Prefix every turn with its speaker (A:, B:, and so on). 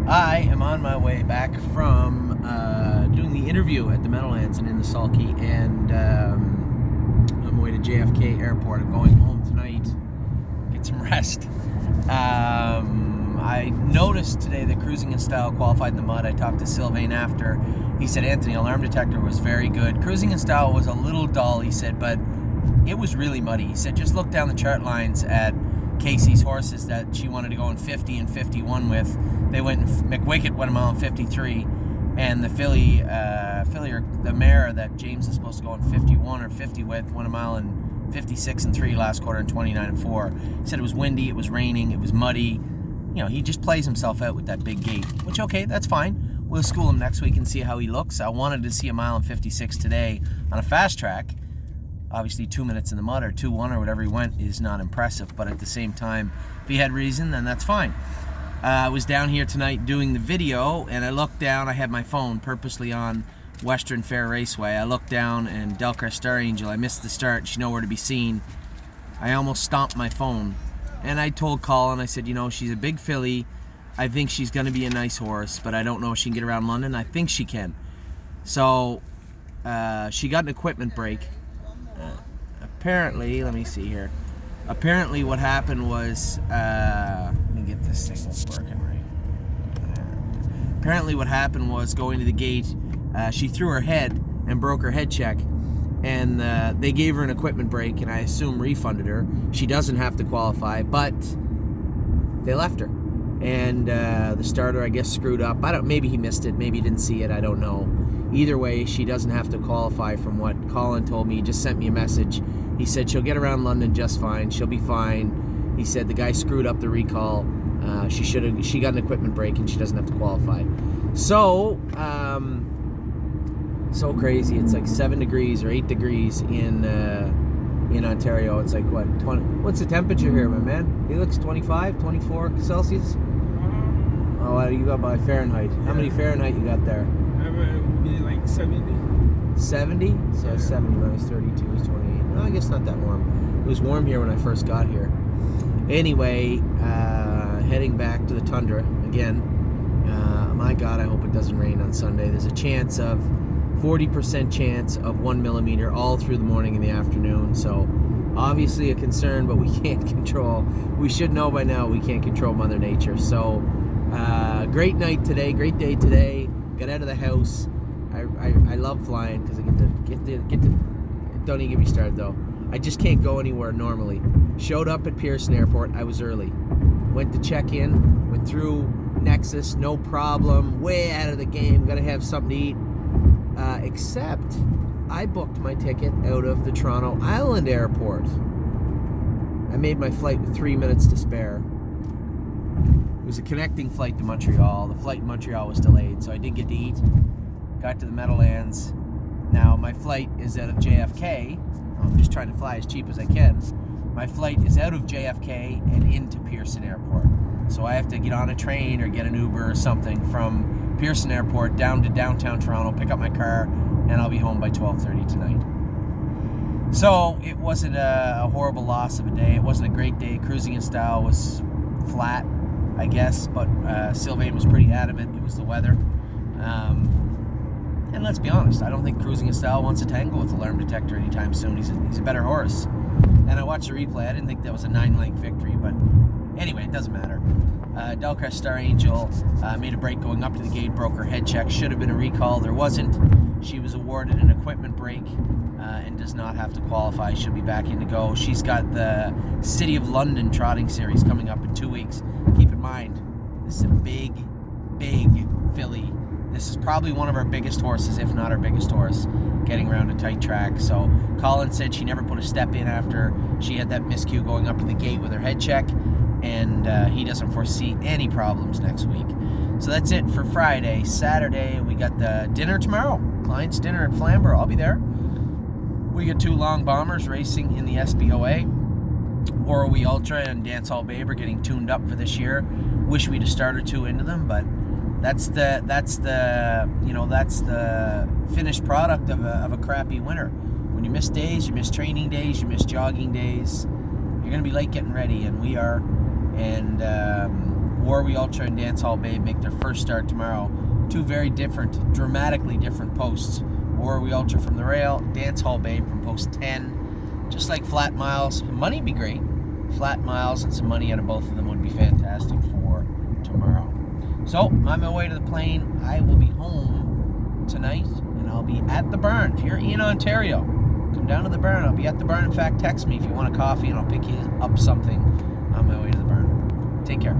A: I am on my way back from doing the interview at the Meadowlands and in the Sulky, and on my way to JFK Airport. I'm going home tonight, get some rest. I noticed today that Cruising in Style qualified in the mud. I talked to Sylvain after. He said, Anthony, alarm detector was very good. Cruising in Style was a little dull, he said, but it was really muddy. He said, just look down the chart lines at Casey's horses that she wanted to go in 50 and 51 with. They went, McWicked went a mile in 53, and the filly or the mare that James is supposed to go in 51 or 50 with went a mile in 56 and 3 last quarter and 29 and 4. He said it was windy, it was raining, it was muddy. You know, he just plays himself out with that big gate, which, okay, that's fine. We'll school him next week and see how he looks. I wanted to see a mile in 56 today on a fast track. Obviously 2 minutes in the mud or 2-1 or whatever he went is not impressive, but at the same time, if he had reason, then that's fine. I was down here tonight doing the video, and I looked down. I had my phone purposely on Western Fair Raceway. I looked down, and Delcrest Star Angel, I missed the start. She's nowhere to be seen. I almost stomped my phone, and I told Colin, I said, you know, she's a big filly. I think she's going to be a nice horse, but I don't know if she can get around London. I think she can. So she got an equipment break. Apparently, let me see here. Apparently what happened was, let me get this thing working right. Apparently what happened was, going to the gate, she threw her head and broke her head check, and they gave her an equipment break, and I assume refunded her. She doesn't have to qualify, but they left her. And the starter, I guess, screwed up. Maybe he missed it, maybe he didn't see it, I don't know. Either way, she doesn't have to qualify from what Colin told me. He just sent me a message. He said she'll get around London just fine. She'll be fine. He said the guy screwed up the recall. She got an equipment break and she doesn't have to qualify. So, so crazy. It's like 7 degrees or 8 degrees in Ontario. It's like, what, 20? What's the temperature here, my man? It looks 25, 24 Celsius? Oh, you got by Fahrenheit. How many Fahrenheit you got there?
B: It would be like 70.
A: 70? So 70 minus 32 is 28. No, I guess not that warm. It was warm here when I first got here. Anyway, heading back to the Tundra again. My God, I hope it doesn't rain on Sunday. There's a chance of 40% chance of 1 millimeter all through the morning and the afternoon. So obviously a concern, but we can't control. We should know by now we can't control Mother Nature. So great night today, great day today. Got out of the house. I love flying because I get to. Don't even get me started though. I just can't go anywhere normally. Showed up at Pearson Airport. I was early. Went to check in. Went through Nexus. No problem. Way out of the game. Gotta have something to eat. Except I booked my ticket out of the Toronto Island Airport. I made my flight with 3 minutes to spare. It was a connecting flight to Montreal. The flight in Montreal was delayed, so I didn't get to eat. Got to the Meadowlands. Now, my flight is out of JFK. I'm just trying to fly as cheap as I can. My flight is out of JFK and into Pearson Airport. So I have to get on a train or get an Uber or something from Pearson Airport down to downtown Toronto, pick up my car, and I'll be home by 12:30 tonight. So it wasn't a horrible loss of a day. It wasn't a great day. Cruising in Style was flat, I guess, but Sylvain was pretty adamant it was the weather. And let's be honest, I don't think Cruising in Style wants to tangle with Alarm Detector anytime soon. He's a better horse. And I watched the replay. I didn't think that was a 9-length victory, but anyway, it doesn't matter. Delcrest Star Angel made a break going up to the gate, broke her head check. Should have been a recall. There wasn't. She was awarded an equipment break and does not have to qualify. She'll be back in to go. She's got the City of London Trotting Series coming up in 2 weeks. Keep in mind, this is a big, big filly. This is probably one of our biggest horses, if not our biggest horse, getting around a tight track. So Colin said she never put a step in after she had that miscue going up to the gate with her head check, and he doesn't foresee any problems next week. So that's it for Friday. Saturday, we got the dinner tomorrow. Clients' dinner at Flamborough. I'll be there. We got 2 long bombers racing in the SBOA. Warrawee Ultra and Dancehall Babe are getting tuned up for this year. Wish we'd a start or 2 into them, but that's the finished product of a crappy winter. When you miss days, you miss training days, you miss jogging days, you're going to be late getting ready, and we are. And War We Ultra and Dancehall Babe make their first start tomorrow. Two very different, dramatically different posts. War We Ultra from the rail, Dancehall Babe from post 10. Just like flat miles, money'd be great. Flat miles and some money out of both of them would be fantastic for tomorrow. So, I'm on my way to the plane. I will be home tonight, and I'll be at the Burn. If you're in Ontario, come down to the Burn. I'll be at the Burn. In fact, text me if you want a coffee, and I'll pick you up something on my way to the Burn. Take care.